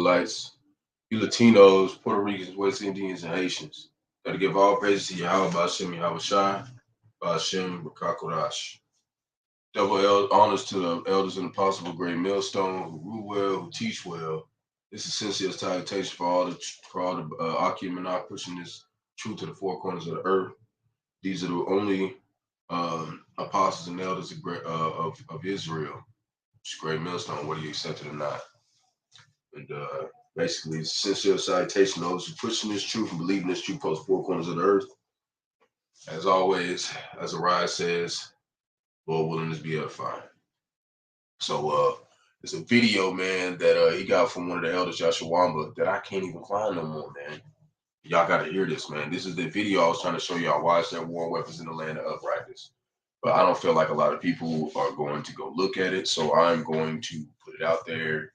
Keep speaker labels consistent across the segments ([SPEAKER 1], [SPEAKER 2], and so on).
[SPEAKER 1] Israelites, you Latinos, Puerto Ricans, West Indians, and Haitians. Got to give all praises to Yahawah, Bahasham, Yahawashi, Bahasham, Qadash. Double honors to the elders and apostles of Great Millstone who rule well, who teach well. This is sincere salutation for all the Akim and I pushing this truth to the four corners of the earth. These are the only apostles and elders of Israel. It's Great Millstone, whether you accept it or not. And basically, it's a sincere salutation to those who pushing this truth and believing this truth post four corners of the earth. As always, as Arise says, Lord willing, this be edifying. So it's a video, man, that he got from one of the elders, Yahawah, that I can't even find no more, man. Y'all got to hear this, man. This is the video I was trying to show y'all why is there war weapons in the land of uprightness. But I don't feel like a lot of people are going to go look at it, so I'm going to put it out there,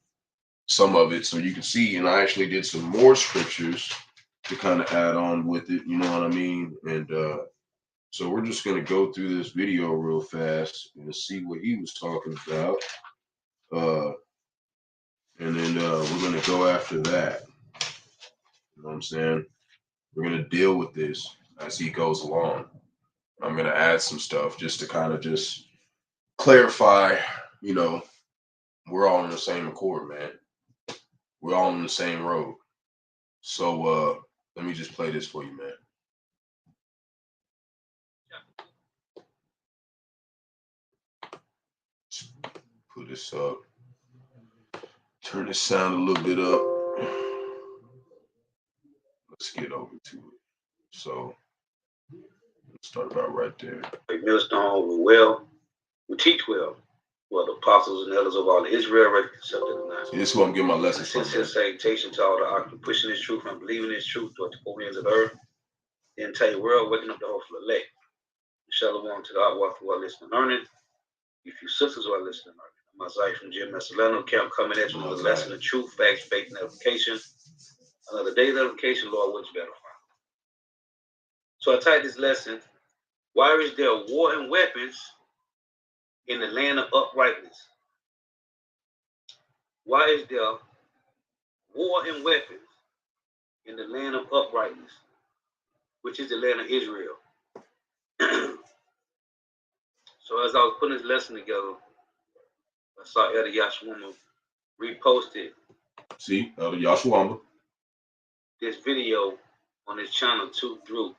[SPEAKER 1] some of it, so you can see. And I actually did some more scriptures to kind of add on with it, you know what I mean? And so we're just going to go through this video real fast and see what he was talking about. And then we're going to go after that. You know what I'm saying? We're going to deal with this as he goes along. I'm going to add some stuff just to kind of just clarify, you know, we're all on the same accord, man. We're all on the same road. So let me just play this for you, man. Put this up. Turn the sound a little bit up. Let's get over to it. So let's start about right there.
[SPEAKER 2] Millstone who well, who teach well, the apostles and elders of all Israel accepted or not.
[SPEAKER 1] This is who I'm getting my lessons from.
[SPEAKER 2] Sincere salutation to all the Akim pushing this truth and believing this truth toward the four winds of the earth. The entire world waking up the hopeful elect. Shalom to the Yahawah who are listening and learning. You few sisters who are listening and learning. Messiah from Jim Messaleno camp coming at you with a lesson of truth, facts, faith, and edification. Another day's edification, Lord, which better find. So I titled this lesson, why is there war and weapons in the land of uprightness? Why is there war and weapons in the land of uprightness, which is the land of Israel? So as I was putting this lesson together, I saw Elder Yahawah reposted.
[SPEAKER 1] See, Elder Yahawah.
[SPEAKER 2] This video on his channel, Too Through.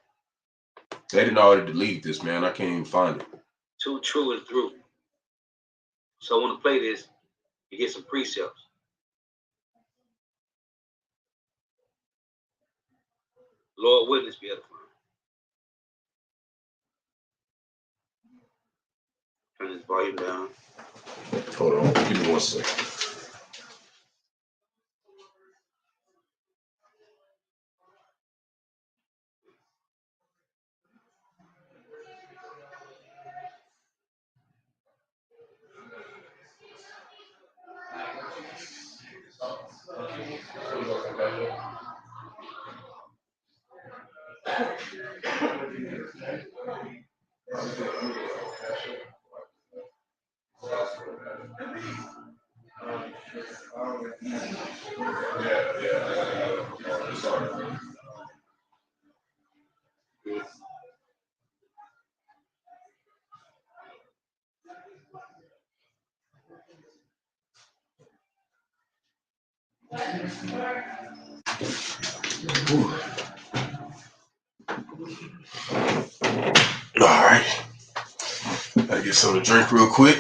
[SPEAKER 1] They didn't already delete this, man. I can't even find it.
[SPEAKER 2] Too True and Through. So I want to play this and get some precepts. Lord witness be edifying. Turn this volume down.
[SPEAKER 1] Hold on, give me 1 second. All right. Gotta get something to drink real quick.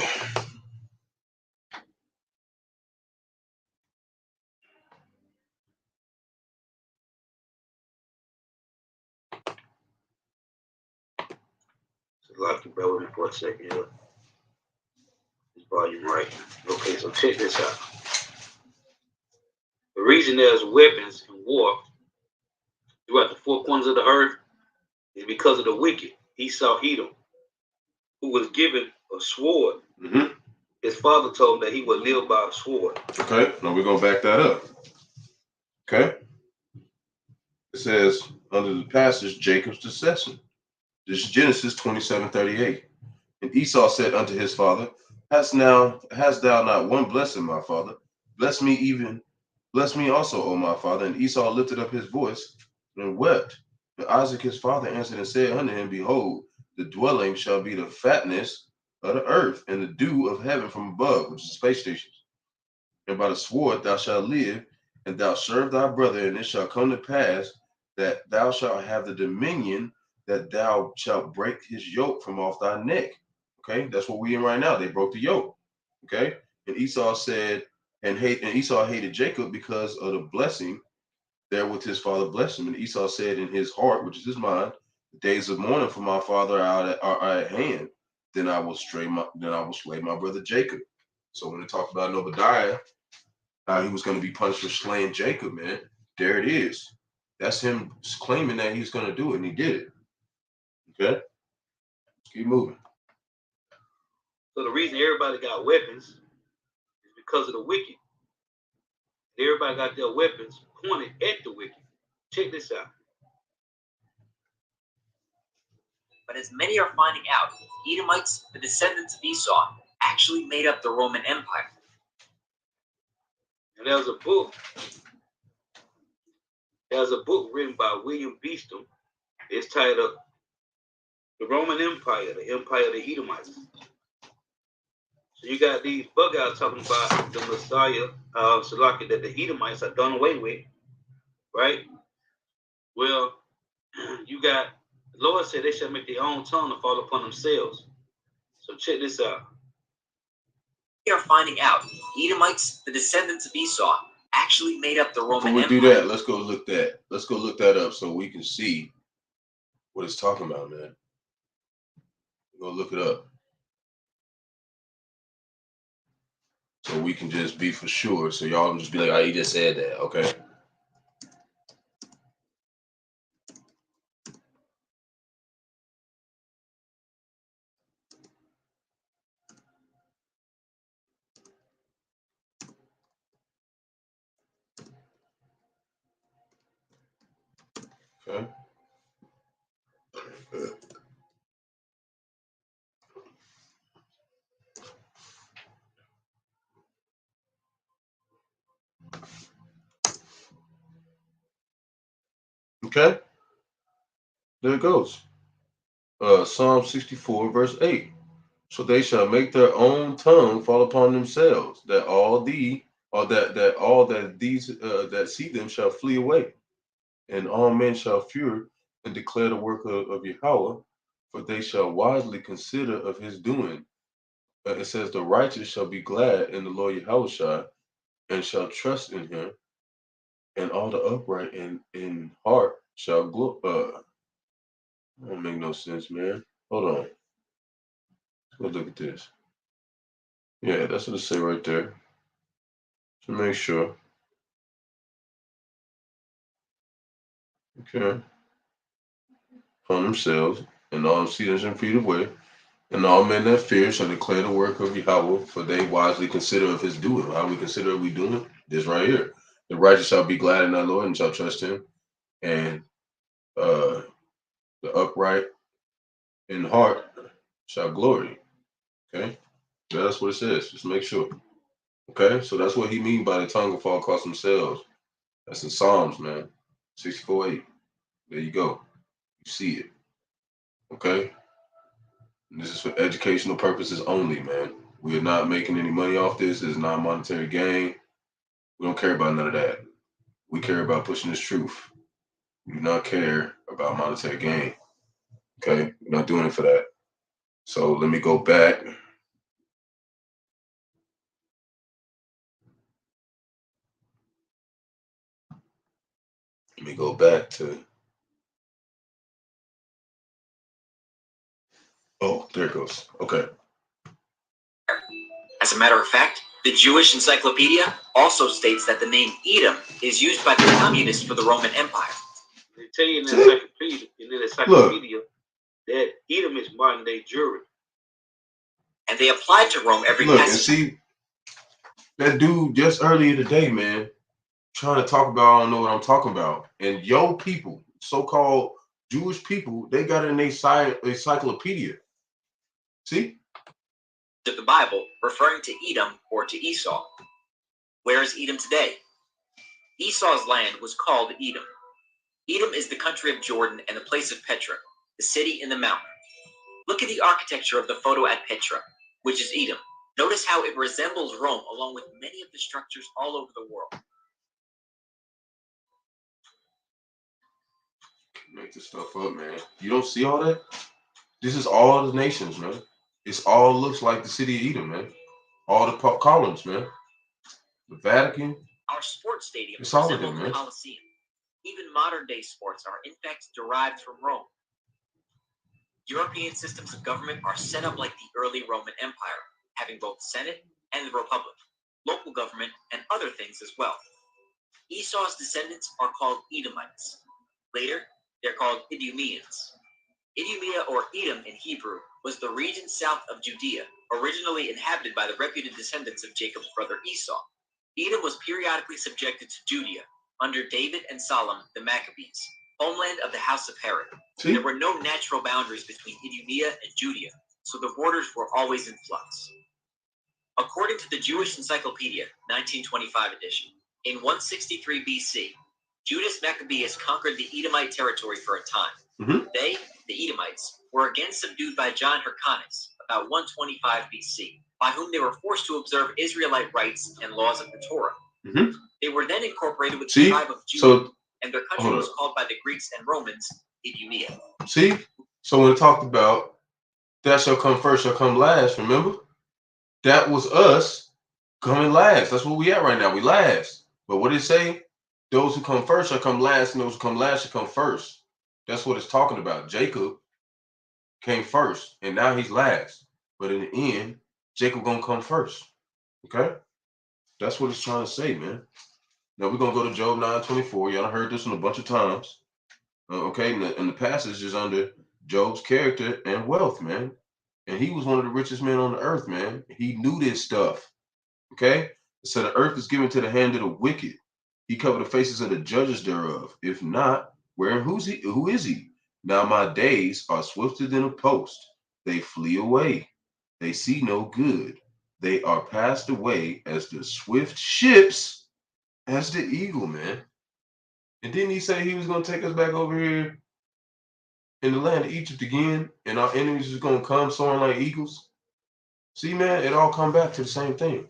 [SPEAKER 2] So lock your bell with me for a second here. This volume right. Okay, so check this out. The reason there's weapons in war throughout the four corners of the earth is because of the wicked, Esau Edom, who was given a sword.
[SPEAKER 1] Mm-hmm.
[SPEAKER 2] His father told him that he would live by a sword.
[SPEAKER 1] Okay, now we're going to back that up. Okay. It says, under the passage, Jacob's dissension. This is Genesis 27:38. And Esau said unto his father, Hast thou not one blessing, my father? Bless me even Bless me also, O my father. And Esau lifted up his voice and wept. And Isaac his father answered and said unto him, Behold, the dwelling shall be the fatness of the earth, and the dew of heaven from above, which is the space stations. And by the sword thou shalt live, and thou serve thy brother, and it shall come to pass that thou shalt have the dominion, that thou shalt break his yoke from off thy neck. Okay, that's what we're in right now. They broke the yoke. Okay, and Esau said, and Esau hated Jacob because of the blessing therewith his father blessed him. And Esau said in his heart, which is his mind, the days of mourning for my father are at hand. Then I will slay my brother Jacob. So when it talks about Obadiah, how he was going to be punished for slaying Jacob, man, there it is. That's him claiming that he's going to do it, and he did it. Okay, let's keep moving.
[SPEAKER 2] So the reason everybody got weapons is because of the wicked. Everybody got their weapons pointed at the wicked. Check this out.
[SPEAKER 3] But as many are finding out, Edomites, the descendants of Esau, actually made up the Roman Empire.
[SPEAKER 2] And there's a book written by William Beeston. It's titled The Roman Empire, the Empire of the Edomites. So you got these bug outs talking about the Messiah, Salaki, that the Edomites are done away with, right? Well, you got, the Lord said they shall make their own tongue to fall upon themselves. So check this out.
[SPEAKER 3] We are finding out, Edomites, the descendants of Esau, actually made up the Roman Empire.
[SPEAKER 1] Before we do that, let's go look that up so we can see what it's talking about, man. Go look it up. So we can just be for sure. So y'all can just be like, oh, he just said that. Okay. Okay. Okay. There it goes. Psalm 64, verse 8. So they shall make their own tongue fall upon themselves, that all these that see them shall flee away, and all men shall fear and declare the work of Yahawah, for they shall wisely consider of his doing. It says the righteous shall be glad in the Lord Yahawashi, and shall trust in him, and all the upright in heart shall glory. That don't make no sense, man. Hold on. Let's go look at this. Yeah, that's what it say right there. To make sure. Okay. On themselves, and all cedars and feet away, and all men that fear shall declare the work of Yahawah, for they wisely consider of his doing. How we consider we doing? This right here. The righteous shall be glad in our Lord and shall trust him, and the upright in heart shall glory. Okay, that's what it says. Just make sure. Okay, so that's what he mean by the tongue will fall across themselves. That's in Psalms, man. 64:8. There you go. You see it. Okay. And this is for educational purposes only, man. We are not making any money off this. It's not monetary gain. We don't care about none of that. We care about pushing this truth. We do not care about monetary gain. Okay? We're not doing it for that. So let me go back. Let me go back to. Oh, there it goes. Okay.
[SPEAKER 3] As a matter of fact, the Jewish Encyclopedia also states that the name Edom is used by the communists for the Roman Empire.
[SPEAKER 2] They tell you in the encyclopedia that Edom is modern day Jewry.
[SPEAKER 3] And they applied to Rome every
[SPEAKER 1] Look,
[SPEAKER 3] passage.
[SPEAKER 1] And see, that dude just earlier today, man, trying to talk about, I don't know what I'm talking about. And yo people, so-called Jewish people, they got it in their encyclopedia. See?
[SPEAKER 3] Of the Bible referring to Edom or to Esau. Where is Edom today? Esau's land was called Edom. Edom is the country of Jordan and the place of Petra, the city in the mountain. Look at the architecture of the photo at Petra, which is Edom. Notice how it resembles Rome, along with many of the structures all over the world.
[SPEAKER 1] Make this stuff up, man. You don't see all that? This is all the nations, man. It's all looks like the city of Edom, man. All the columns, man. The Vatican.
[SPEAKER 3] Our sports stadium
[SPEAKER 1] It's all of
[SPEAKER 3] resembles
[SPEAKER 1] them,
[SPEAKER 3] the
[SPEAKER 1] man.
[SPEAKER 3] Colosseum. Even modern-day sports are, in fact, derived from Rome. European systems of government are set up like the early Roman Empire, having both Senate and the Republic, local government, and other things as well. Esau's descendants are called Edomites. Later, they're called Idumeans. Idumea, or Edom in Hebrew, was the region south of Judea, originally inhabited by the reputed descendants of Jacob's brother Esau. Edom was periodically subjected to Judea under David and Solomon the Maccabees, homeland of the house of Herod. There were no natural boundaries between Idumea and Judea, so the borders were always in flux. According to the Jewish Encyclopedia, 1925 edition, in 163 BC, Judas Maccabeus conquered the Edomite territory for a time. They, the Edomites, were again subdued by John Hyrcanus about 125 BC, by whom they were forced to observe Israelite rites and laws of the Torah. They were then incorporated with the tribe of Judah, and their country was called by the Greeks and Romans Idumea.
[SPEAKER 1] See? So when it talked about that shall come first, shall come last, remember? That was us coming last. That's where we at right now. We last. But what did it say? Those who come first shall come last, and those who come last shall come first. That's what it's talking about. Jacob came first, and now he's last. But in the end, Jacob gonna come first. Okay? That's what it's trying to say, man. Now we're gonna go to Job 9:24. Y'all heard this one a bunch of times. Okay, and the passage is under Job's character and wealth, man. And he was one of the richest men on the earth, man. He knew this stuff. Okay? So the earth is given to the hand of the wicked. He covered the faces of the judges thereof. If not, where and who is he? Now my days are swifter than a post. They flee away. They see no good. They are passed away as the swift ships, as the eagle, man. And didn't he say he was going to take us back over here in the land of Egypt again, and our enemies is going to come soaring like eagles? See, man, it all come back to the same thing.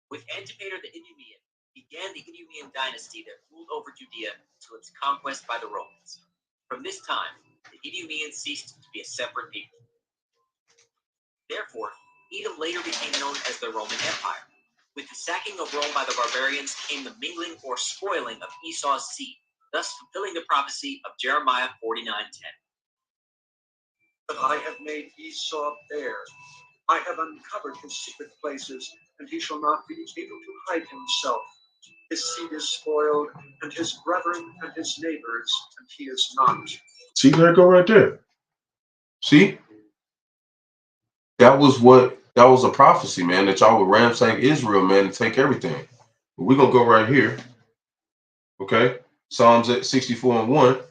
[SPEAKER 3] With Antipater the Idumean began the Idumean dynasty that ruled over Judea until its conquest by the Romans. From this time, the Idumeans ceased to be a separate people. Therefore, Edom later became known as the Roman Empire. With the sacking of Rome by the barbarians came the mingling or spoiling of Esau's seed, thus fulfilling the prophecy of Jeremiah 49:10.
[SPEAKER 4] But I have made Esau bare. I have uncovered his secret places, and he shall not be able to hide himself. His seed is spoiled, and his brethren and his neighbors, and he is not.
[SPEAKER 1] See, there it go right there. See? That was a prophecy, man, that y'all would ransack Israel, man, and take everything. But we're going to go right here. Okay? Psalms 64:1.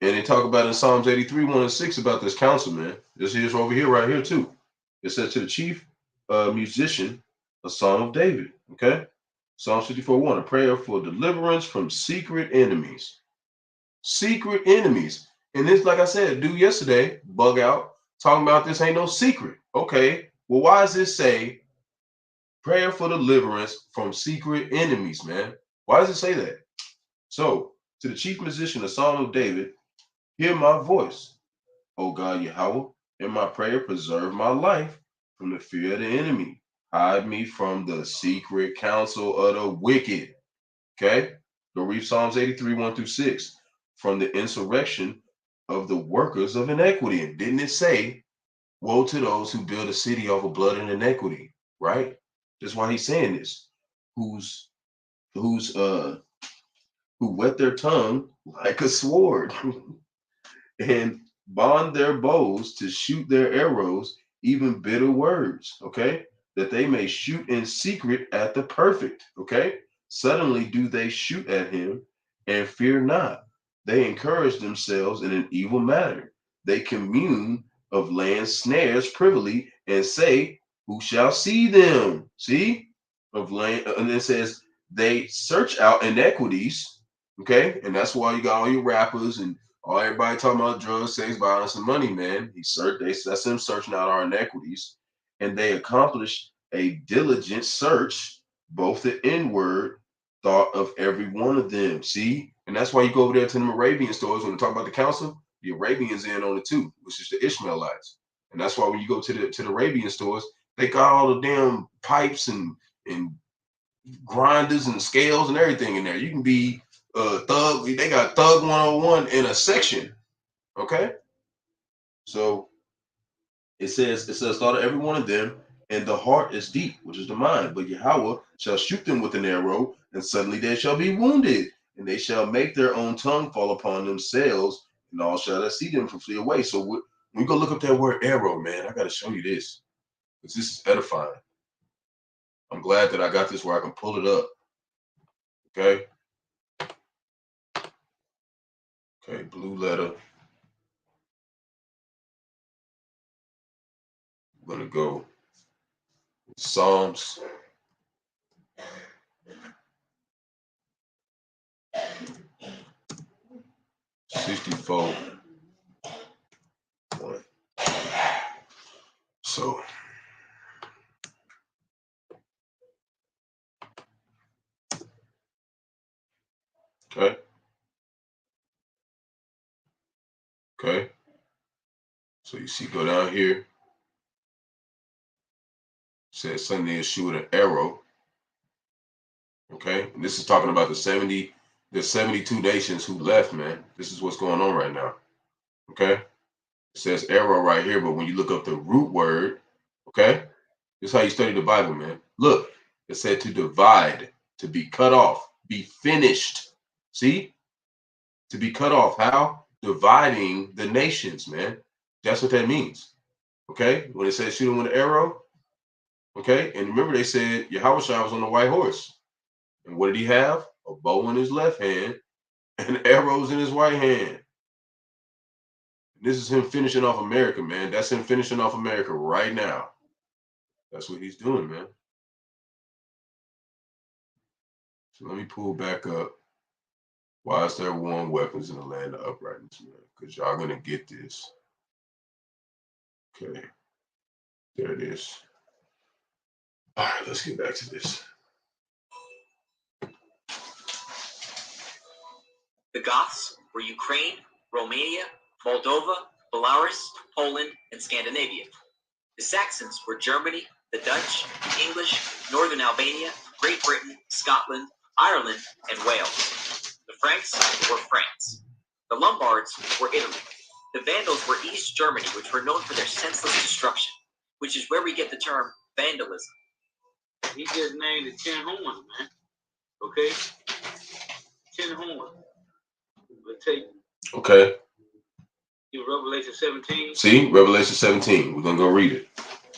[SPEAKER 1] And they talk about in Psalms 83:1-6 about this council, man. This here's over here, right here, too. It says to the chief musician, a psalm of David. Okay? Psalm 54:1, a prayer for deliverance from secret enemies. Secret enemies. And this, like I said, dude yesterday, bug out, talking about this ain't no secret. Okay, well, why does this say prayer for deliverance from secret enemies, man? Why does it say that? So, to the chief musician, a psalm of David, hear my voice, O God Yahawah, in my prayer, preserve my life from the fear of the enemy. Hide me from the secret counsel of the wicked. Okay? Go read Psalms 83:1-6. From the insurrection of the workers of iniquity. And didn't it say, woe to those who build a city off of blood and iniquity? Right? That's why he's saying this. Who whet their tongue like a sword and bond their bows to shoot their arrows, even bitter words, okay? That they may shoot in secret at the perfect, okay? Suddenly do they shoot at him and fear not. They encourage themselves in an evil manner. They commune of land snares privily and say, who shall see them? See? Of land, and it says, they search out inequities, okay? And that's why you got all your rappers and all everybody talking about drugs, sex, violence, and money, man. That's them searching out our inequities, and they accomplish a diligent search, both the inward thought of every one of them. See, and that's why you go over there to the Arabian stores when they talk about the council. The Arabians in on it too, which is the Ishmaelites, and that's why when you go to the Arabian stores, they got all the damn pipes and grinders and scales and everything in there. You can be thug. They got thug 101 in a section. Okay, so it says thought of every one of them, and the heart is deep, which is the mind. But Yahawah shall shoot them with an arrow, and suddenly they shall be wounded, and they shall make their own tongue fall upon themselves, and all shall that see them from flee away. So when we go look up that word arrow, man, I got to show you this, because this is edifying. I'm glad that I got this where I can pull it up. Okay. Okay, blue letter. I'm gonna go Psalms 64. 1. So okay. Okay. So you see, go down here. It says Sunday is shoot with an arrow. Okay, and this is talking about the 72 nations who left, man. This is what's going on right now. Okay, it says arrow right here, but when you look up the root word, okay, this is how you study the Bible, man. Look, it said to divide, to be cut off, be finished. See, to be cut off. How? Dividing the nations, man. That's what that means. Okay, when it says shoot him with an arrow. Okay, and remember they said Yahawashi was on the white horse. And what did he have? A bow in his left hand and arrows in his right hand. This is him finishing off America, man. That's him finishing off America right now. That's what he's doing, man. So let me pull back up. Why is there warm weapons in the land of uprightness, man? Because y'all going to get this. Okay. There it is. All right, let's get back to this.
[SPEAKER 3] The Goths were Ukraine, Romania, Moldova, Belarus, Poland, and Scandinavia. The Saxons were Germany, the Dutch, the English, Northern Albania, Great Britain, Scotland, Ireland, and Wales. The Franks were France. The Lombards were Italy. The Vandals were East Germany, which were known for their senseless destruction, which is where we get the term vandalism.
[SPEAKER 2] He just named the 10 horns, man. Okay? 10 horns. Let's take
[SPEAKER 1] Okay.
[SPEAKER 2] Revelation 17.
[SPEAKER 1] See, Revelation 17. We're gonna go read it.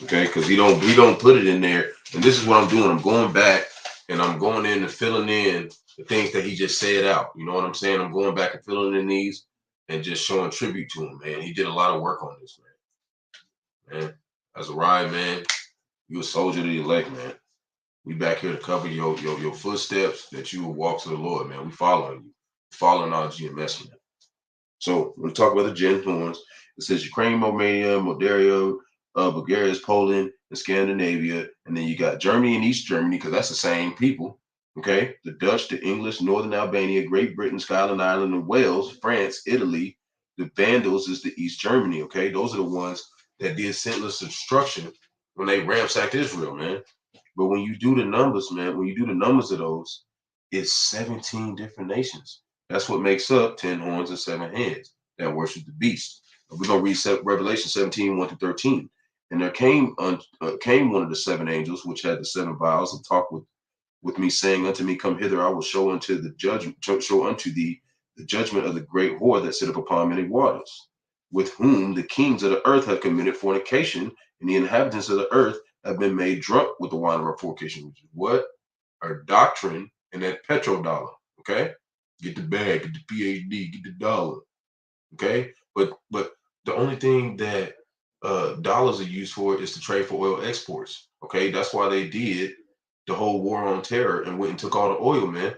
[SPEAKER 1] Okay, because he don't put it in there. And this is what I'm doing. I'm going back and I'm going in and filling in the things that he just said out. You know what I'm saying? I'm going back and filling in these and just showing tribute to him, man. He did a lot of work on this, man. Man, as a ride, man, you a soldier of the elect, man. We back here to cover your footsteps that you will walk to the Lord, man. We following you, following our GMS, man. So when we talk about the Gen horns, it says Ukraine, Romania, Moldavia, Bulgaria, Poland, and Scandinavia, and then you got Germany and East Germany, because that's the same people. Okay, the Dutch, the English, Northern Albania, Great Britain, Scotland, Ireland, and Wales, France, Italy. The Vandals is the East Germany. Okay, those are the ones that did senseless destruction when they ransacked Israel, man. But when you do the numbers, man, when you do the numbers of those, it's 17 different nations. That's what makes up 10 horns and 7 heads that worship the beast. We're going to read Revelation 17, 1 to 13. And there came one of the 7 angels, which had the 7 vials, and talked with me, saying unto me, come hither, I will show unto thee the judgment of the great whore that sitteth upon many waters, with whom the kings of the earth have committed fornication, and the inhabitants of the earth have been made drunk with the wine of her fornication, which is what? Our doctrine and that petrodollar. Okay? Get the bag, get the PhD, get the dollar. Okay? But the only thing that dollars are used for is to trade for oil exports. Okay? That's why they did the whole war on terror and went and took all the oil, man.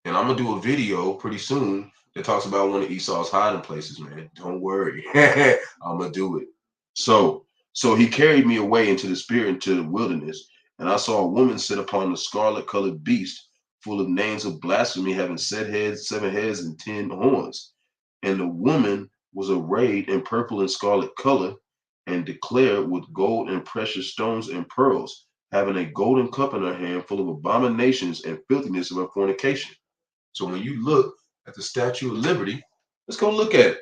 [SPEAKER 1] And I'm gonna do a video pretty soon that talks about one of Esau's hiding places, man. Don't worry. I'm gonna do it. So he carried me away into the spirit, into the wilderness, and I saw a woman sit upon the scarlet colored beast, full of names of blasphemy, having 7 heads and 10 horns. And the woman was arrayed in purple and scarlet color, and declared with gold and precious stones and pearls, having a golden cup in her hand, full of abominations and filthiness of her fornication. So when you look at the Statue of Liberty, let's go look at it.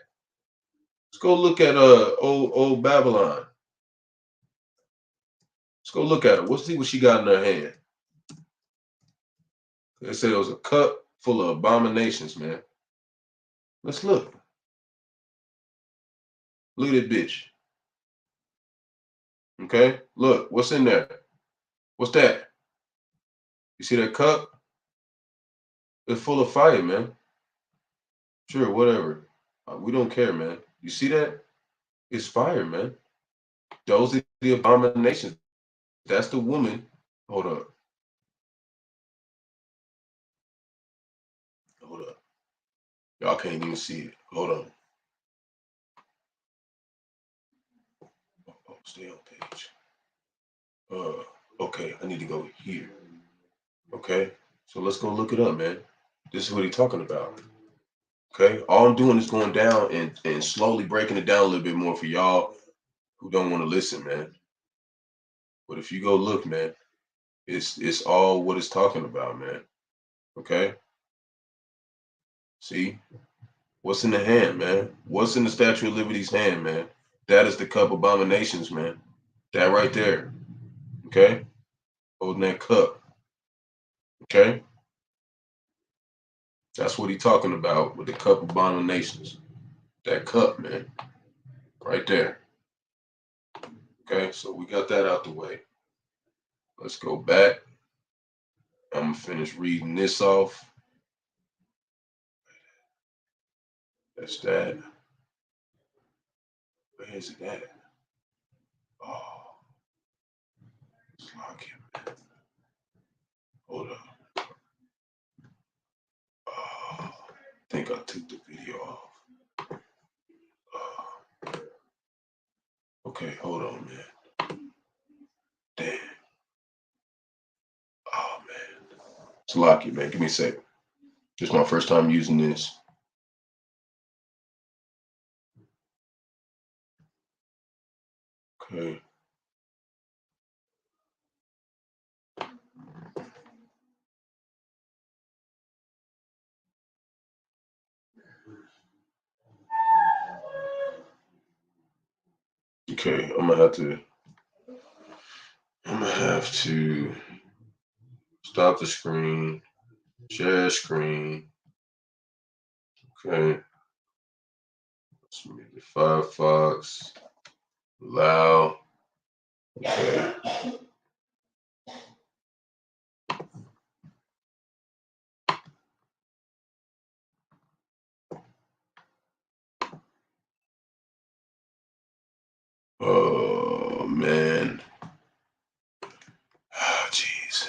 [SPEAKER 1] Let's go look at old Babylon. Let's go look at her. Let's see what she got in her hand. They said it was a cup full of abominations, man. Let's look. Look at that bitch. Okay, look, what's in there? What's that? You see that cup? It's full of fire, man. Sure, whatever. We don't care, man. You see that? It's fire, man. Those are the abominations. That's the woman. Hold up. Hold up. Y'all can't even see it. Hold on. Oh, stay on page. Okay, I need to go here. Okay, so let's go look it up, man. This is what he's talking about. Okay, all I'm doing is going down and slowly breaking it down a little bit more for y'all who don't want to listen, man. But if you go look, man, it's all what it's talking about, man. Okay, see what's in the hand, man. What's in the Statue of Liberty's hand, man? That is the cup abominations, man. That right there. Okay, holding that cup. Okay, that's what he's talking about with the cup abominations. That cup, man, right there. Okay, so we got that out the way. Let's go back. I'm gonna finish reading this off. That's that. Where is it at? Oh, it's locking. Hold up. Oh, I think I took the video off. Oh. Okay, hold on, man. Damn. Oh, man. It's locky, man. Give me a sec. This is my first time using this. Okay. Okay, I'm gonna have to stop the screen, share screen. Okay. Let's make the Firefox allow. Okay. Oh man. Oh, jeez.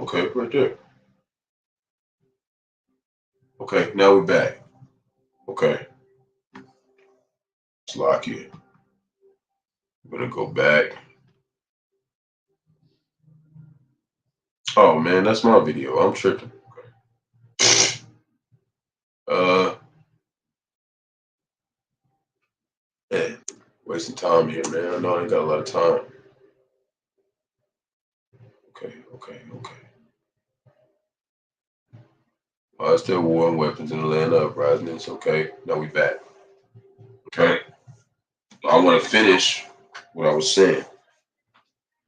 [SPEAKER 1] Okay, right there. Okay, now we're back. Okay. Let's lock it. I'm gonna go back. Oh man, that's my video. I'm tripping. Okay. Wasting time here, man. I know I ain't got a lot of time. Okay. While still war and weapons in the land of uprisings. Okay, now we back. Okay, I want to finish what I was saying.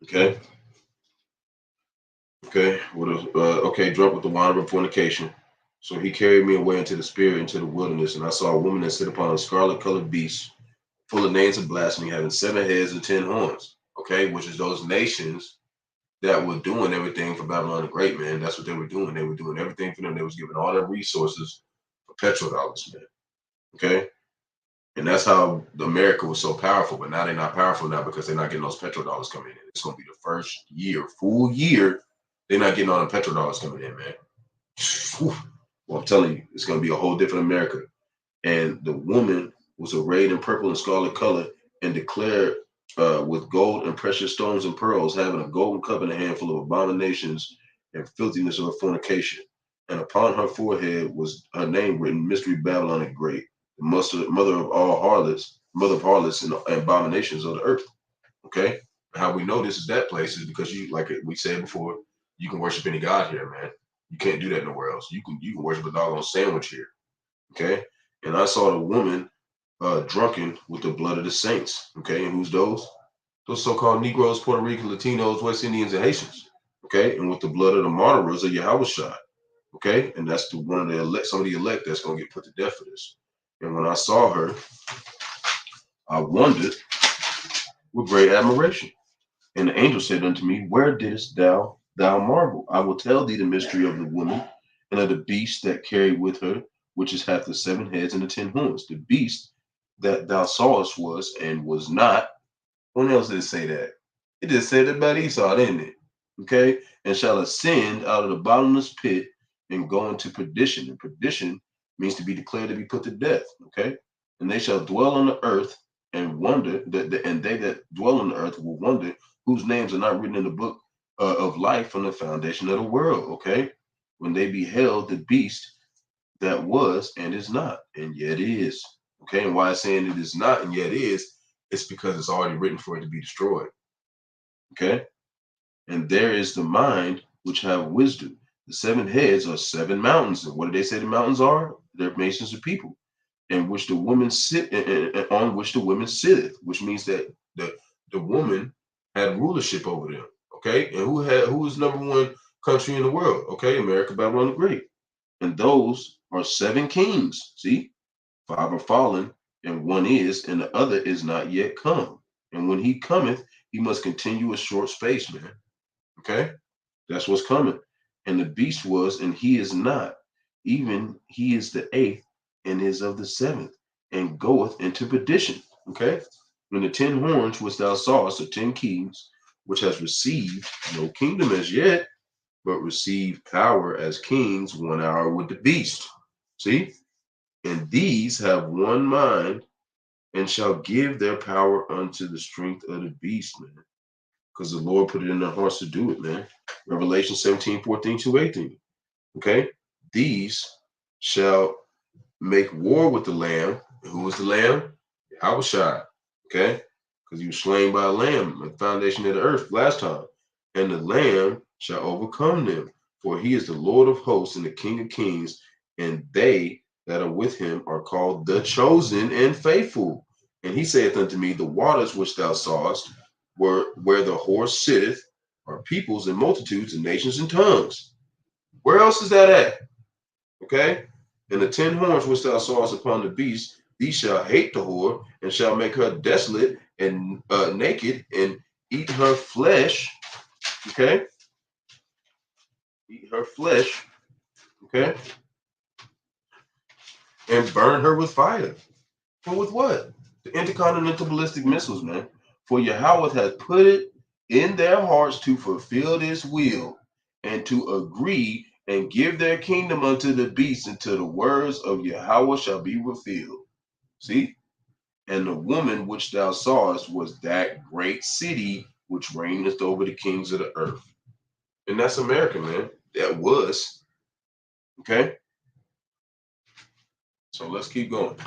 [SPEAKER 1] Okay. Drunk with the wine of fornication. So he carried me away into the spirit, into the wilderness, and I saw a woman that sat upon a scarlet-colored beast, full of names of blasphemy, having 7 heads and 10 horns. Okay, which is those nations that were doing everything for Babylon the Great, man. That's what they were doing. They were doing everything for them. They was giving all their resources for petrodollars, man. Okay, and that's how America was so powerful. But now they're not powerful now because they're not getting those petrodollars coming in. It's going to be the first year, full year, they're not getting all the petrodollars coming in, man. Whew. Well, I'm telling you, it's going to be a whole different America. And the woman was arrayed in purple and scarlet color and declared with gold and precious stones and pearls, having a golden cup in a handful of abominations and filthiness of fornication. And upon her forehead was her name written, Mystery Babylon the Great, the mother of all harlots, mother of harlots and abominations of the earth. Okay? How we know this is that place is because you, like we said before, you can worship any god here, man. You can't do that nowhere else. You can worship a doggone sandwich here. Okay? And I saw the woman drunken with the blood of the saints. Okay, and who's those? Those so-called Negroes, Puerto Rican, Latinos, West Indians, and Haitians. Okay, and with the blood of the martyrs of Yahawashi. Okay, and that's one of the elect, some of the elect that's going to get put to death for this. And when I saw her, I wondered with great admiration. And the angel said unto me, where didst thou marvel? I will tell thee the mystery of the woman and of the beast that carried with her, which is hath the 7 heads and the 10 horns. The beast that thou sawest was and was not. When else did it say that? It just said it about Esau, didn't it? Okay, and shall ascend out of the bottomless pit and go into perdition. And perdition means to be declared to be put to death. Okay, and they shall dwell on the earth and wonder and they that dwell on the earth will wonder whose names are not written in the book of life from the foundation of the world. Okay, when they beheld the beast that was and is not and yet is. Okay, and why it's saying it is not and yet is, it's because it's already written for it to be destroyed. Okay, and there is the mind which have wisdom. The 7 heads are 7 mountains, and what do they say the mountains are? They're nations of people, and which the woman sit and on which the women sitteth, which means that the woman had rulership over them. Okay, and who is number 1 country in the world? Okay, America, Babylon the Great, and those are 7 kings. See, 5 are fallen, and 1 is, and the other is not yet come. And when he cometh, he must continue a short space, man. Okay, that's what's coming. And the beast was, and he is not. Even he is the 8th, and is of the 7th, and goeth into perdition. Okay, when the 10 horns which thou sawest are 10 kings, which has received no kingdom as yet, but received power as kings 1 hour with the beast. See, and these have one mind, and shall give their power unto the strength of the beast, man. Because the Lord put it in their hearts to do it, man. Revelation 17:14-18. Okay? These shall make war with the Lamb. Who was the Lamb? Yahawashi. Okay? Because he was slain by a lamb at the foundation of the earth last time. And the Lamb shall overcome them. For he is the Lord of hosts and the King of kings, and they that are with him are called the chosen and faithful. And he saith unto me, the waters which thou sawest, where the horse sitteth, are peoples and multitudes and nations and tongues. Where else is that at? Okay? And the 10 horns which thou sawest upon the beast, these shall hate the whore, and shall make her desolate and naked, and eat her flesh. Okay? Eat her flesh. Okay? And burn her with fire. For with what? The intercontinental ballistic missiles, man. For Yahawah hath put it in their hearts to fulfill this will, and to agree and give their kingdom unto the beast until the words of Yahawah shall be fulfilled. See? And the woman which thou sawest was that great city which reigneth over the kings of the earth. And that's America, man. That was. Okay? So let's keep going.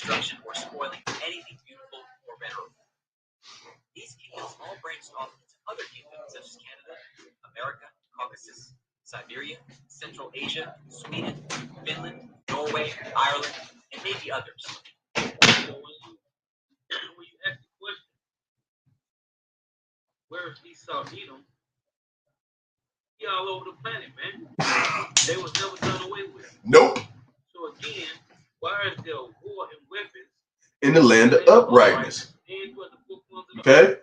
[SPEAKER 3] destruction or spoiling anything beautiful or venerable. These kingdoms all branched off into other kingdoms such as Canada, America, Caucasus, Siberia, Central Asia, Sweden, Finland, Norway, Ireland, and maybe others.
[SPEAKER 2] So when you ask the question, where is Esau, Edom? He all over the planet, man. They was never done away with.
[SPEAKER 1] Nope.
[SPEAKER 2] So again, why is there war and weapons
[SPEAKER 1] In the land of uprightness.
[SPEAKER 2] and what the book was of the
[SPEAKER 1] Okay?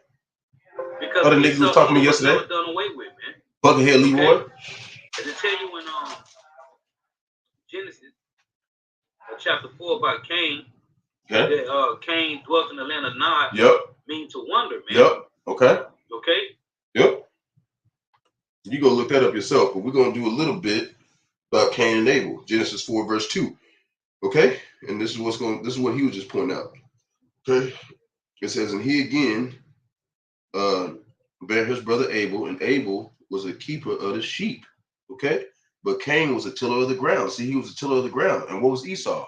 [SPEAKER 2] Because
[SPEAKER 1] Other niggas was talking to me yesterday.
[SPEAKER 2] never done away with, man.
[SPEAKER 1] Buckethead Leroy.
[SPEAKER 2] Okay? As I tell you in Genesis, chapter 4 about Cain,
[SPEAKER 1] Okay.
[SPEAKER 2] that Cain dwelt in the land of Nod.
[SPEAKER 1] Yep.
[SPEAKER 2] Mean to wonder, man.
[SPEAKER 1] Yep. Okay.
[SPEAKER 2] Okay.
[SPEAKER 1] Yep. You go look that up yourself, but we're gonna do a little bit about Cain and Abel. Genesis 4 verse 2. Okay, and this is what he was just pointing out. Okay, it says, and he again bare his brother Abel, and Abel was a keeper of the sheep. Okay, but Cain was a tiller of the ground. See, he was a tiller of the ground. And what was Esau?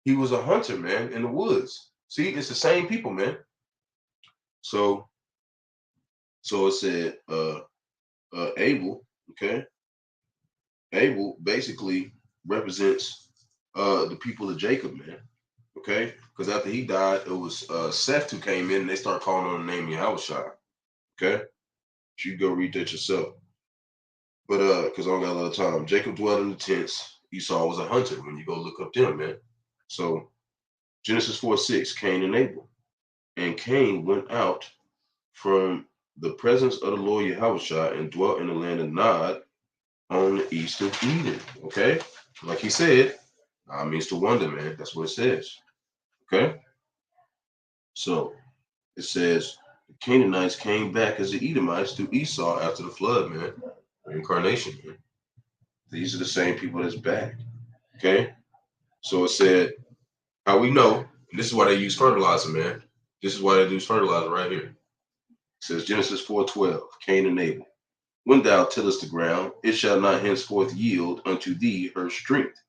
[SPEAKER 1] He was a hunter, man, in the woods. See, it's the same people, man. So it said Abel, okay? Abel basically represents the people of Jacob, man. Okay? Because after he died, it was Seth who came in and they started calling on the name Yahawashi. Okay? You go read that yourself. But because I don't got a lot of time. Jacob dwelt in the tents. Esau was a hunter when you go look up them, man. So Genesis 4:6, Cain and Abel. And Cain went out from the presence of the Lord Yahawashi and dwelt in the land of Nod on the east of Eden. Okay? Like he said, means to wonder, man. That's what it says. Okay? So it says the Canaanites came back as the Edomites through Esau after the flood, man. Reincarnation, man. These are the same people that's back. Okay? So it said, how we know, and this is why they use fertilizer, man. This is why they use fertilizer right here. It says Genesis 4:12, Cain and Abel. When thou tillest the ground, it shall not henceforth yield unto thee her strength.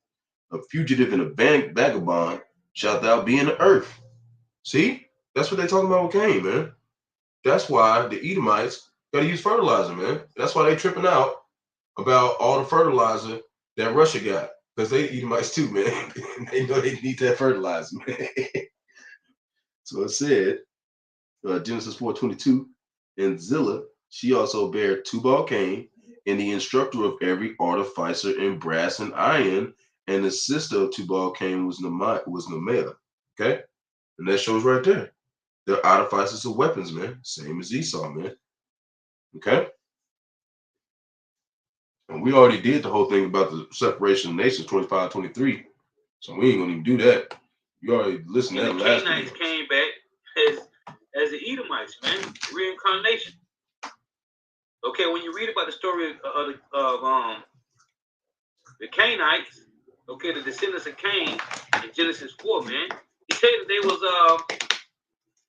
[SPEAKER 1] A fugitive and a vagabond shalt thou be in the earth. See? That's what they talking about with Cain, man. That's why the Edomites got to use fertilizer, man. That's why they tripping out about all the fertilizer that Russia got. Because they Edomites too, man. They know they need that fertilizer, man. So it said, Genesis 4:22, and Zillah, she also bare Tubal-Cain, and the instructor of every artificer in brass and iron, and the sister of Tubal-Cain was Nemeah. Okay? And that shows right there. They're artificers of weapons, man. Same as Esau, man. Okay? And we already did the whole thing about the separation of nations, 25-23. So we ain't gonna even do that. You already listened to that last
[SPEAKER 2] The Canaanites came back as the Edomites, man. Reincarnation. Okay, when you read about the story of the Canaanites, okay, the descendants of Cain in Genesis 4, man, he said that they was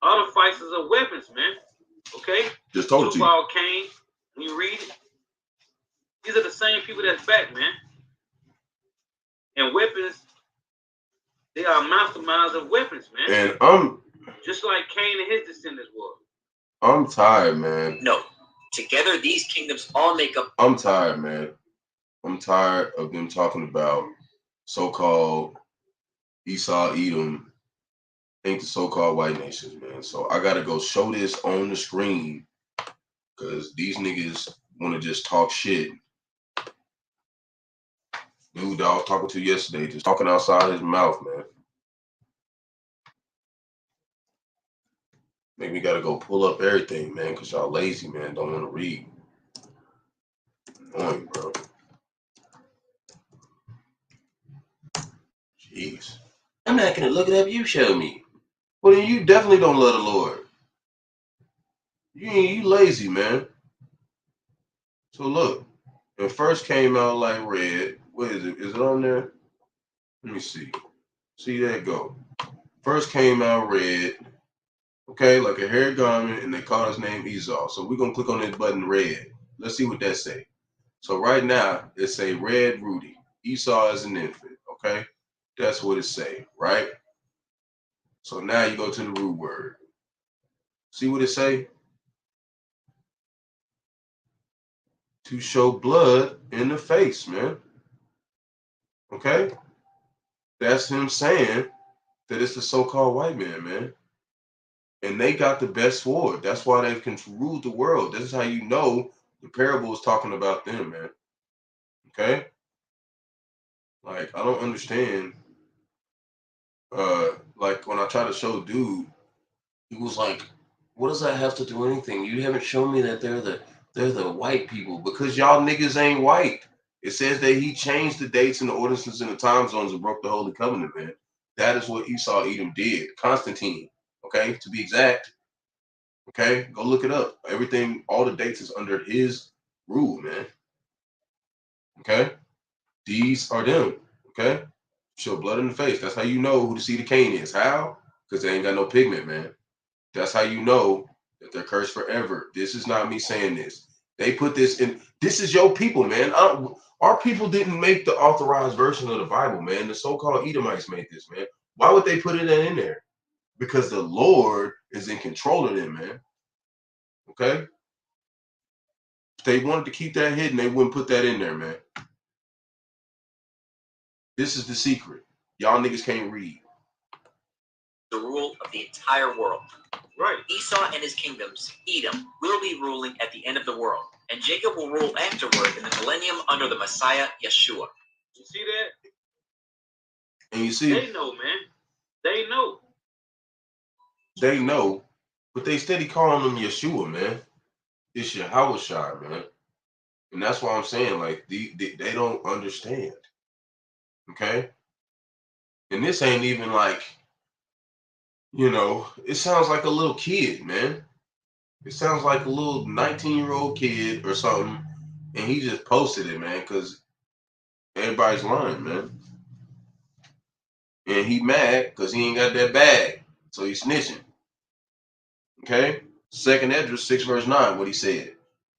[SPEAKER 2] artificers of weapons, man. Okay?
[SPEAKER 1] Just told you.
[SPEAKER 2] Tubal Cain, when you read it, these are the same people that's back, man. And weapons, they are masterminds of weapons, man.
[SPEAKER 1] And I'm
[SPEAKER 2] just like Cain and his descendants were.
[SPEAKER 1] I'm tired, man.
[SPEAKER 3] No. Together, these kingdoms all make up.
[SPEAKER 1] I'm tired, man. I'm tired of them talking about so-called Esau, Edom, ain't the so-called white nations, man. So I gotta go show this on the screen because these niggas want to just talk shit. Dude I was talking to yesterday, just talking outside his mouth, man. Make me gotta go pull up everything, man, because y'all lazy, man. Don't want to read. Annoying, bro. Jeez. I'm not gonna look it up. You show me. Well, then you definitely don't love the Lord. You lazy, man. So look, it first came out like red. What is it? Is it on there? Let me see. See, there it go. First came out red. Okay, like a hair garment, and they call his name Esau. So we're gonna click on this button red. Let's see what that say. So right now it say red Rudy. Esau is an infant. Okay, that's what it say, right? So now you go to the root word. See what it say? To show blood in the face, man. Okay? That's him saying that it's the so-called white man. And they got the best sword. That's why they can rule the world. This is how you know the parable is talking about them, man. Okay? Like, I don't understand. Like when I try to show dude, he was like, what does that have to do with anything? You haven't shown me that they're the white people, because y'all niggas ain't white. It says that he changed the dates and the ordinances and the time zones and broke the Holy Covenant, man. That is what Esau Edom did. Constantine, okay, to be exact. Okay, go look it up. Everything, all the dates is under his rule, man. Okay, these are them. Okay, show blood in the face. That's how you know who the seed of Cain is. How? Because they ain't got no pigment, man. That's how you know that they're cursed forever. This is not me saying this. They put this in. This is your people, man. Our people didn't make the authorized version of the Bible, man. The so-called Edomites made this, man. Why would they put it in there? Because the Lord is in control of them, man. Okay? If they wanted to keep that hidden, they wouldn't put that in there, man. This is the secret. Y'all niggas can't read.
[SPEAKER 3] The rule of the entire world.
[SPEAKER 2] Right.
[SPEAKER 3] Esau and his kingdoms, Edom, will be ruling at the end of the world, and Jacob will rule afterward in the millennium under the Messiah, Yeshua.
[SPEAKER 2] You see that?
[SPEAKER 1] And you see,
[SPEAKER 2] They know, man. They know.
[SPEAKER 1] they know, but they steady calling them Yeshua, man. It's Yahawashi, man. And that's why I'm saying, like, they don't understand. Okay? And this ain't even like, you know, it sounds like a little kid, man. It sounds like a little 19-year-old kid or something. And he just posted it, man, because everybody's lying, man. And he mad because he ain't got that bag. So he's snitching. Okay? 2nd Esdras 6 verse 9, what he said.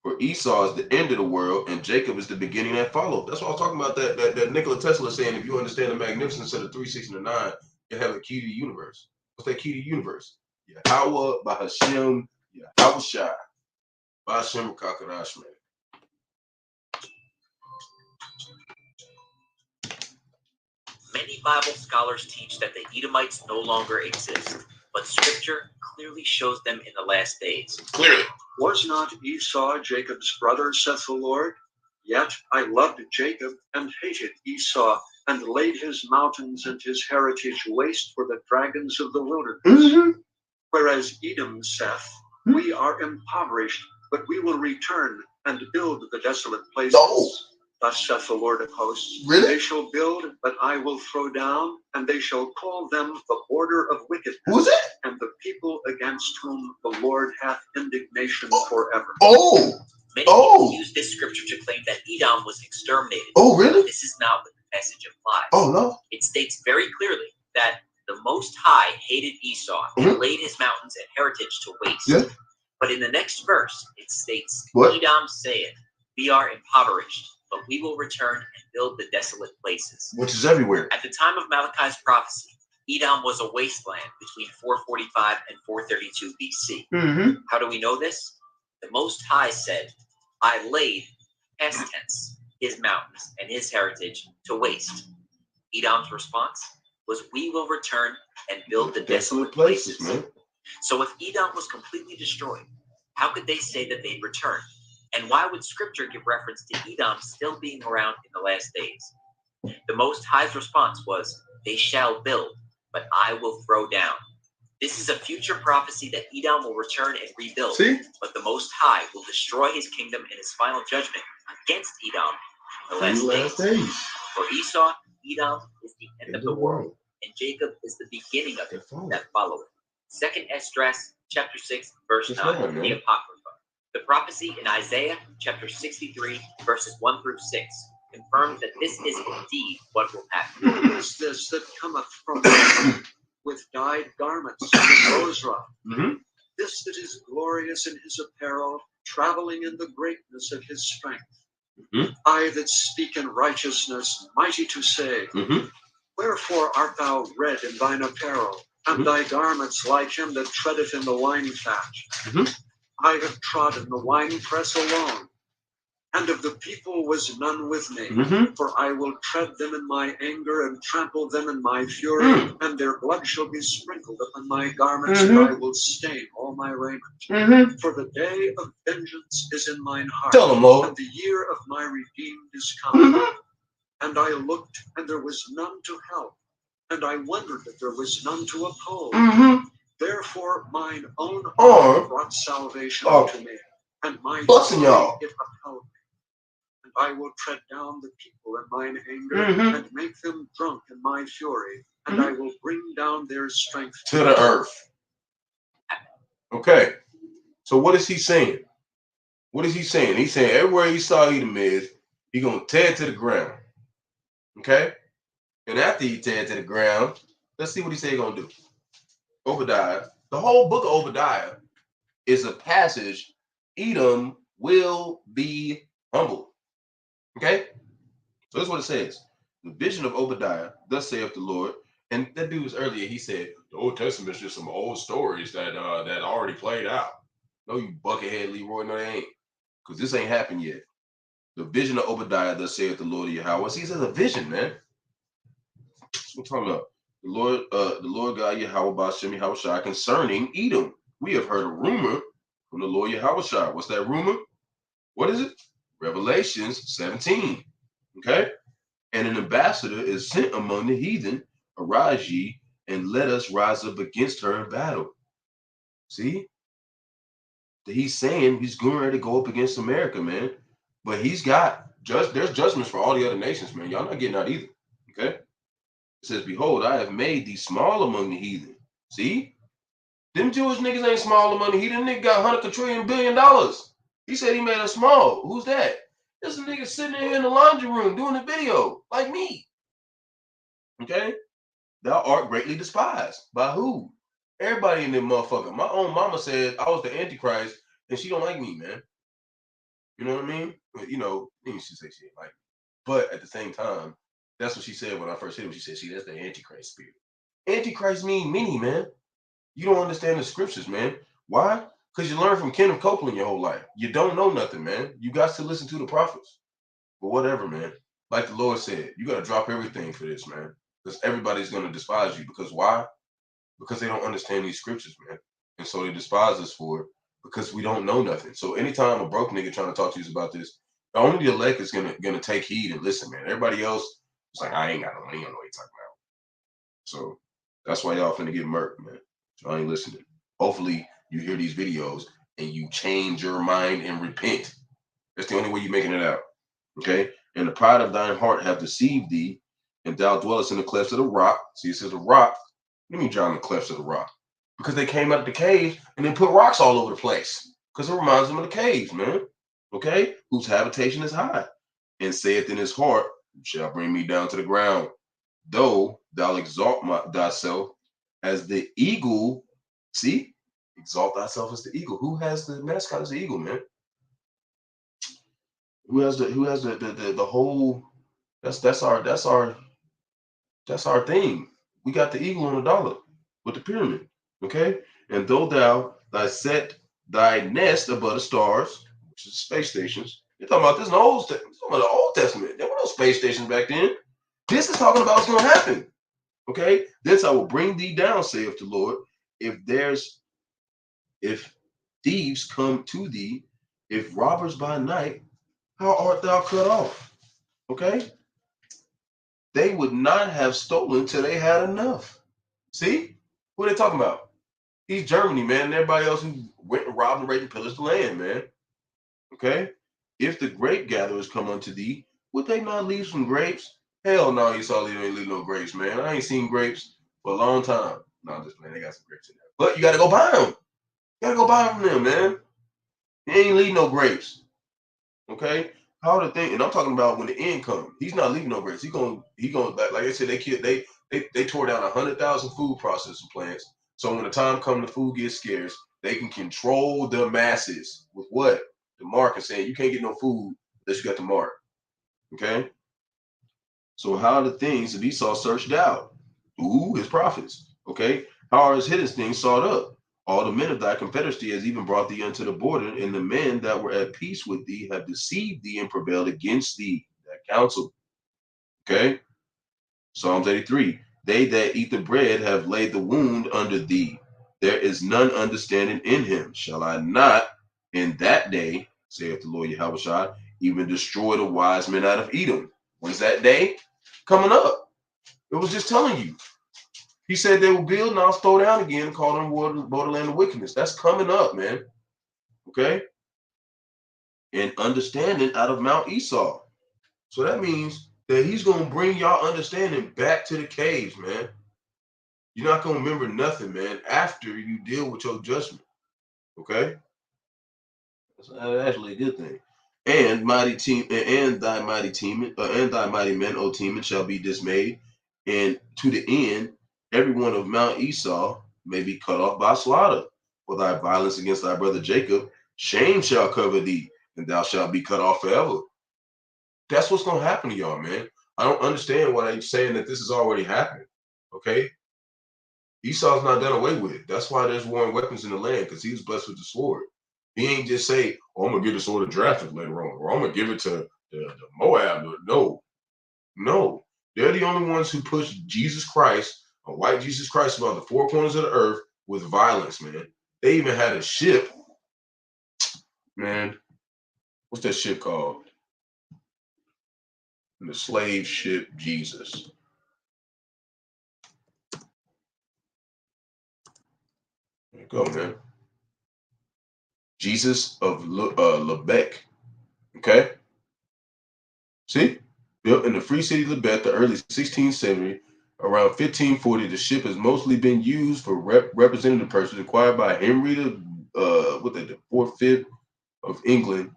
[SPEAKER 1] For Esau is the end of the world, and Jacob is the beginning that followed. That's what I was talking about, that Nikola Tesla saying, if you understand the magnificence of the 369, you have a key to the universe. What's that key to the universe? Yahawah, Bahasham, Yahawashi, Bahasham, Qadash, man.
[SPEAKER 3] Many Bible scholars teach that the Edomites no longer exist, but Scripture clearly shows them in the last days.
[SPEAKER 1] Clearly.
[SPEAKER 4] Was not Esau Jacob's brother, saith the Lord? Yet I loved Jacob and hated Esau, and laid his mountains and his heritage waste for the dragons of the wilderness.
[SPEAKER 1] Mm-hmm.
[SPEAKER 4] Whereas Edom saith, we are impoverished, but we will return and build the desolate places.
[SPEAKER 1] No.
[SPEAKER 4] Thus saith the Lord of hosts,
[SPEAKER 1] Really?
[SPEAKER 4] They shall build, but I will throw down, and they shall call them the border of wickedness.
[SPEAKER 1] Who's that?
[SPEAKER 4] And the people against whom the Lord hath indignation forever.
[SPEAKER 1] Oh.
[SPEAKER 3] Many people use this scripture to claim that Edom was exterminated.
[SPEAKER 1] Oh, really?
[SPEAKER 3] This is not what the passage implies.
[SPEAKER 1] Oh, no.
[SPEAKER 3] It states very clearly that the Most High hated Esau and laid his mountains and heritage to waste.
[SPEAKER 1] Yeah.
[SPEAKER 3] But in the next verse, it states,
[SPEAKER 1] What?
[SPEAKER 3] Edom saith, we are impoverished, but we will return and build the desolate places.
[SPEAKER 1] Which is everywhere.
[SPEAKER 3] At the time of Malachi's prophecy, Edom was a wasteland between 445 and 432 BC.
[SPEAKER 1] Mm-hmm.
[SPEAKER 3] How do we know this? The Most High said, I laid, past tense, his mountains and his heritage to waste. Edom's response was, we will return and build the desolate places.
[SPEAKER 1] Man.
[SPEAKER 3] So if Edom was completely destroyed, how could they say that they'd return? And why would Scripture give reference to Edom still being around in the last days? The Most High's response was, they shall build, but I will throw down. This is a future prophecy that Edom will return and rebuild.
[SPEAKER 1] See?
[SPEAKER 3] But the Most High will destroy his kingdom in his final judgment against Edom in the last days. For Esau, Edom is the end of the world, and Jacob is the beginning of it that followeth. 2nd Esdras, chapter 6, verse 9, the Apocrypha. The prophecy in Isaiah, chapter 63, verses 1 through 6, confirms that this is indeed what will happen.
[SPEAKER 4] Who is this that cometh from heaven with dyed garments and Bozrah?
[SPEAKER 1] Mm-hmm.
[SPEAKER 4] This that is glorious in his apparel, traveling in the greatness of his strength.
[SPEAKER 1] Mm-hmm.
[SPEAKER 4] I that speak in righteousness, mighty to say,
[SPEAKER 1] Mm-hmm.
[SPEAKER 4] Wherefore art thou red in thine apparel, and thy garments like him that treadeth in the wine fat. I have trodden the winepress alone, and of the people was none with me. For I will tread them in my anger and trample them in my fury, and their blood shall be sprinkled upon my garments, and I will stain all my raiment. For the day of vengeance is in mine heart,
[SPEAKER 1] Tell them, Lord.
[SPEAKER 4] and the year of my redeemed is come. And I looked, and there was none to help, and I wondered that there was none to oppose. Therefore mine own arm brought salvation unto me, and my
[SPEAKER 1] Blessing y'all.
[SPEAKER 4] it upheld me. And I will tread down the people in mine anger, and make them drunk in my fury, and I will bring down their strength
[SPEAKER 1] to the earth. Okay, so what is he saying? What is he saying? He's saying everywhere he saw Edom is, he's going to tear it to the ground. Okay? And after he tear it to the ground, let's see what he said he's going to do. Obadiah. The whole book of Obadiah is a passage. Edom will be humbled. Okay? So that's what it says. The vision of Obadiah, thus saith the Lord. And that dude was earlier, he said, the Old Testament is just some old stories that that already played out. No, you buckethead Leroy, no, they ain't. Because this ain't happened yet. The vision of Obadiah, thus saith the Lord of Yahawah. See, he says a vision, man. That's what we're talking about. The Lord God Yahawah Bahasham Yahawashi concerning Edom. We have heard a rumor from the Lord Yahawashi. What's that rumor? What is it? Revelations 17. Okay? And an ambassador is sent among the heathen. Arise ye, and let us rise up against her in battle. See? He's saying he's going ready to go up against America, man. But he's got there's judgments for all the other nations, man. Y'all not getting out either. Okay? It says, behold, I have made thee small among the heathen. See? Them Jewish niggas ain't small among the heathen. Nigga got $100 quadrillion billion. He said he made us small. Who's that? This nigga sitting in here in the laundry room doing a video, like me. Okay? Thou art greatly despised. By who? Everybody in them motherfucker. My own mama said I was the Antichrist, and she don't like me, man. You know what I mean? You know, she say she ain't like me. But at the same time, that's what she said when I first hit him. She said, see, that's the Antichrist spirit. Antichrist mean many, man. You don't understand the scriptures, man. Why? Because you learn from Kenneth Copeland your whole life. You don't know nothing, man. You got to listen to the prophets. But whatever, man. Like the Lord said, you got to drop everything for this, man. Because everybody's going to despise you. Because why? Because they don't understand these scriptures, man. And so they despise us for it because we don't know nothing. So anytime a broke nigga trying to talk to you about this, only the elect is gonna take heed and listen, man. Everybody else is like, I ain't got no money. I don't know what you're talking about. So that's why y'all finna get murked, man. So I ain't listening. Hopefully you hear these videos and you change your mind and repent. That's the only way you're making it out. Okay? And the pride of thine heart have deceived thee, and thou dwellest in the clefts of the rock. See, it says a rock. Let me drown in the clefts of the rock. Because they came out of the cave and then put rocks all over the place. Because it reminds them of the caves, man. Okay? Whose habitation is high. And saith in his heart, you shall bring me down to the ground. Though thou exalt thyself as the eagle. See? Exalt thyself as the eagle. Who has the mascot as the eagle, man? Who has the whole that's our thing. We got the eagle on the dollar with the pyramid. Okay? And though thou set thy nest above the stars, which is space stations. You're talking about this in the Old Testament. There were no space stations back then. This is talking about what's going to happen. Okay? This I will bring thee down, saith the Lord. If thieves come to thee, if robbers by night, how art thou cut off? Okay? They would not have stolen till they had enough. See? What are they talking about? He's Germany, man, and everybody else who went and robbed and raped and pillaged the land, man. Okay? If the grape gatherers come unto thee, would they not leave some grapes? Hell no, Esau ain't leave no grapes, man. I ain't seen grapes for a long time. No, I'm just playing. They got some grapes in there. But you got to go buy them. You got to go buy them from them, man. He ain't leave no grapes. Okay? How the thing, and I'm talking about when the end comes. He's not leaving no grapes. He going like I said, they tore down 100,000 food processing plants. So when the time comes, the food gets scarce, they can control the masses with what? The mark is saying you can't get no food unless you got the mark. Okay? So how are the things that Esau searched out? Ooh, his prophets. Okay? How are his hidden things sought up? All the men of thy confederacy has even brought thee unto the border, and the men that were at peace with thee have deceived thee and prevailed against thee. That counsel. Okay? Psalms 83. They that eat the bread have laid the wound under thee. There is none understanding in him. Shall I not in that day, saith the Lord Yahawashi, even destroy the wise men out of Edom? When's that day? Coming up. It was just telling you. He said they will build and I'll throw down again, call them borderland of wickedness. That's coming up, man. Okay? And understanding out of Mount Esau. So that means that he's going to bring y'all understanding back to the caves, man. You're not going to remember nothing, man, after you deal with your judgment. Okay? That's actually a good thing. And mighty team, and thy mighty team, and thy mighty men, O Teman, shall be dismayed, and to the end, every one of Mount Esau may be cut off by slaughter. For thy violence against thy brother Jacob, shame shall cover thee, and thou shalt be cut off forever. That's what's going to happen to y'all, man. I don't understand why they're saying that this is already happening. Okay? Esau's not done away with. That's why there's warring weapons in the land, because he was blessed with the sword. He ain't just say, "Oh, I'm gonna give the sword to Drafted later on," or "I'm gonna give it to the Moab." No. They're the only ones who push Jesus Christ, a white Jesus Christ, about the four corners of the earth with violence, man. They even had a ship, man. What's that ship called? The slave ship Jesus. There you go, man. Jesus of Lebec. Okay? See? Built in the free city of Lebeth, the early 16th century, around 1540, the ship has mostly been used for representative purposes acquired by Henry the fourth, fifth of England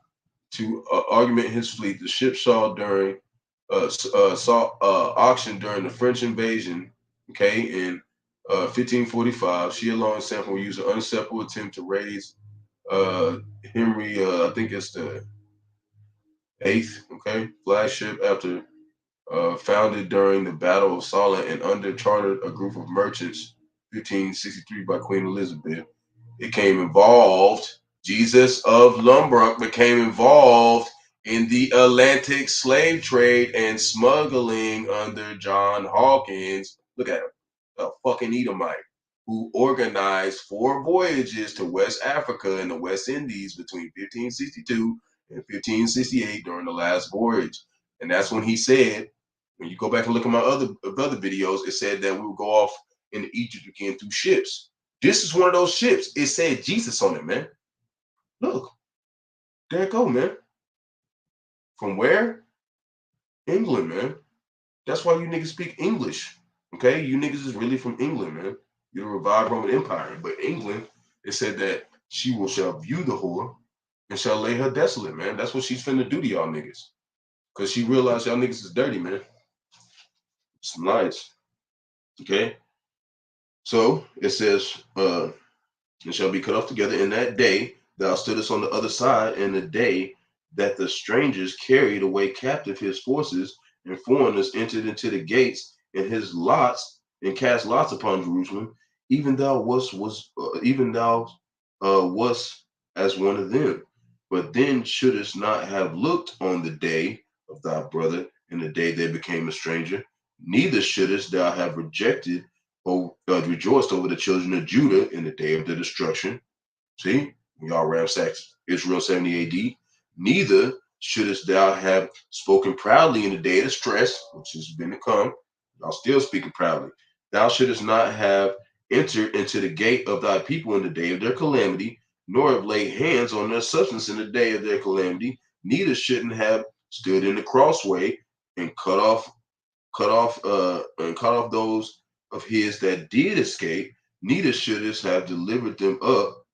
[SPEAKER 1] to augment his fleet. The ship saw auction during the French invasion. Okay, in 1545, she along with Sanford will use an unsuccessful attempt to raise Henry. I think it's the eighth. Okay, flagship after. Founded during the Battle of Solent and under chartered a group of merchants, 1563 by Queen Elizabeth. It became involved. Jesus of Lumbrook became involved in the Atlantic slave trade and smuggling under John Hawkins. Look at him, a fucking Edomite who organized 4 voyages to West Africa and the West Indies between 1562 and 1568 during the last voyage. And that's when he said, when you go back and look at my other videos, it said that we would go off into Egypt again through ships. This is one of those ships. It said Jesus on it, man. Look, there it go, man. From where? England, man. That's why you niggas speak English. Okay? You niggas is really from England, man. You're the revived Roman Empire. But England, it said that she shall view the whore and shall lay her desolate, man. That's what she's finna do to y'all niggas. Because she realized y'all niggas is dirty, man. Some lights. Okay? So it says, and shall be cut off together in that day. Thou stoodest on the other side in the day that the strangers carried away captive his forces, and foreigners entered into the gates, and his lots and cast lots upon Jerusalem. Even thou wast as one of them. But then shouldest not have looked on the day of thy brother, in the day they became a stranger. Neither shouldest thou have rejected or rejoiced over the children of Judah in the day of the destruction. See, y'all ransacked Israel 70 AD. Neither shouldest thou have spoken proudly in the day of distress, which has been to come. Y'all still speaking proudly. Thou shouldest not have entered into the gate of thy people in the day of their calamity, nor have laid hands on their substance in the day of their calamity. Neither shouldn't have stood in the crossway and cut off those of his that did escape. Neither shouldest have delivered them up,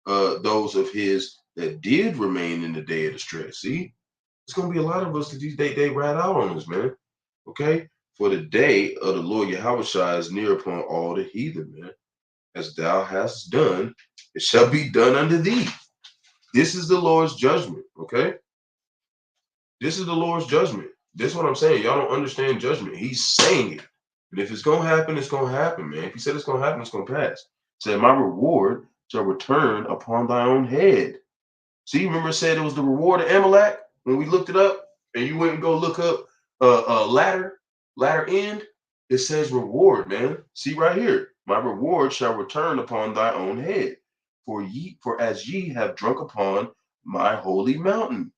[SPEAKER 1] those of his that did remain in the day of distress. See, it's gonna be a lot of us that they rat out on us, man. Okay, for the day of the Lord Yahawashi is near upon all the heathen, man. As thou hast done, it shall be done unto thee. This is the Lord's judgment. Okay, this is the Lord's judgment. This is what I'm saying. Y'all don't understand judgment. He's saying it. And if it's gonna happen, it's gonna happen, man. If he said it's gonna happen, it's gonna pass. Said, my reward shall return upon thy own head. See, remember it said it was the reward of Amalek when we looked it up, and you went and go look up ladder end. It says reward, man. See right here, my reward shall return upon thy own head, for as ye have drunk upon my holy mountain,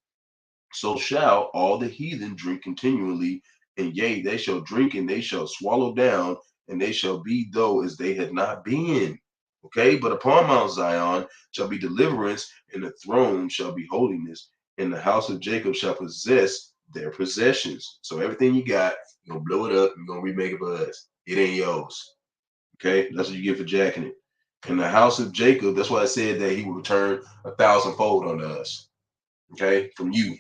[SPEAKER 1] so shall all the heathen drink continually, and yea, they shall drink and they shall swallow down, and they shall be though as they had not been. Okay, but upon Mount Zion shall be deliverance, and the throne shall be holiness, and the house of Jacob shall possess their possessions. So everything you got, you're gonna blow it up, you're gonna remake it for us. It ain't yours. Okay, that's what you get for jacking it. And the house of Jacob, that's why I said that he will return 1,000-fold unto us. Okay, from you.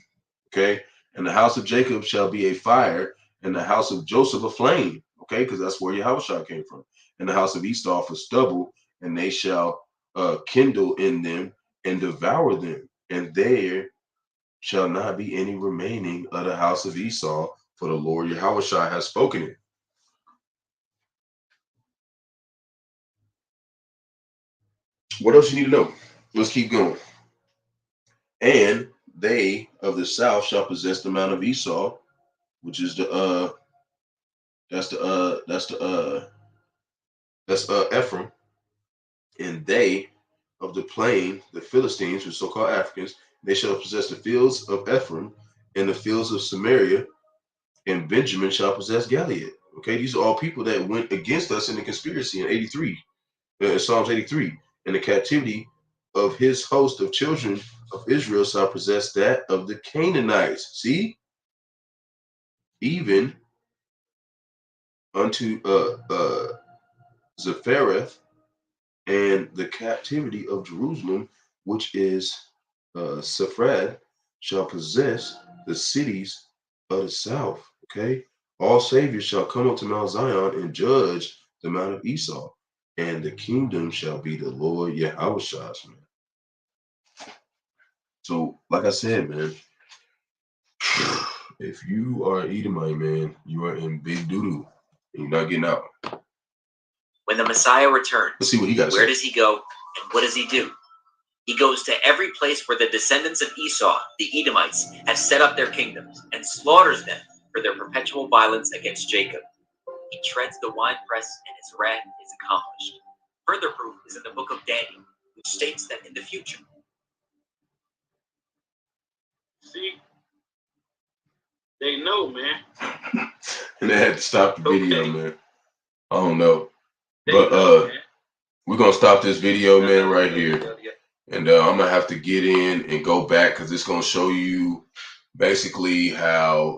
[SPEAKER 1] Okay, and the house of Jacob shall be a fire, and the house of Joseph a flame. Okay, because that's where Yahawashi came from. And the house of Esau for stubble, and they shall kindle in them and devour them, and there shall not be any remaining of the house of Esau, for the Lord Yahawashi has spoken it. What else you need to know? Let's keep going. And they of the south shall possess the mount of Esau, which is the that's Ephraim, and they of the plain, the Philistines, which so-called Africans, they shall possess the fields of Ephraim and the fields of Samaria, and Benjamin shall possess Gilead. Okay, these are all people that went against us in the conspiracy in 83, Psalms 83, and the captivity of his host of children of Israel shall possess that of the Canaanites. See, even unto Zephareth, and the captivity of Jerusalem, which is Sephrad, shall possess the cities of the south. Okay, all saviors shall come up to Mount Zion and judge the mount of Esau, and the kingdom shall be the Lord Yahawashi's, man. So, like I said, man, if you are Edomite, man, you are in big doo-doo, and you're not getting out.
[SPEAKER 3] When the Messiah returns,
[SPEAKER 1] Let's see what he got to say.
[SPEAKER 3] Where does he go, and what does he do? He goes to every place where the descendants of Esau, the Edomites, have set up their kingdoms, and slaughters them for their perpetual violence against Jacob. He treads the winepress, and his wrath is accomplished. Further proof is in the book of Daniel, which states that in the future.
[SPEAKER 2] See, they know, man.
[SPEAKER 1] And they had to stop the video, man. I don't know.
[SPEAKER 2] They
[SPEAKER 1] But
[SPEAKER 2] know, man.
[SPEAKER 1] we're gonna stop this video, man, right here. And I'm gonna have to get in and go back because it's gonna show you basically how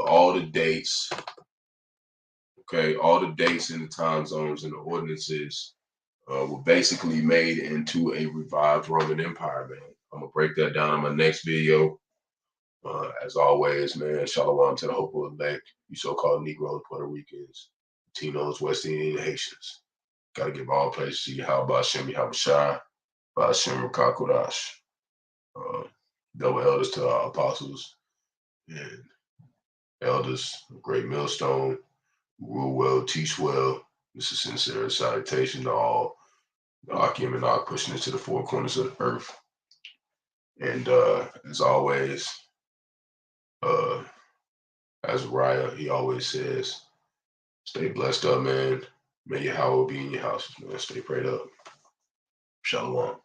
[SPEAKER 1] all the dates, okay, all the dates and the time zones and the ordinances were basically made into a revived Roman Empire, man. I'm gonna break that down in my next video. As always, man, shalom to the hopeful elect, you so-called Negroes, Puerto Ricans, Latinos, West Indian, Haitians. Gotta give all praise to Yahawah, Bahasham, Yahawashi, Bahasham, Qadash. Double elders to our apostles and elders, great millstone, rule well, teach well. This is sincere salutation to all the Akim and Ak pushing it to the four corners of the earth. And as always, as Raya, he always says, stay blessed up, man. May Yahawah be in your houses, man. Stay prayed up. Shalom.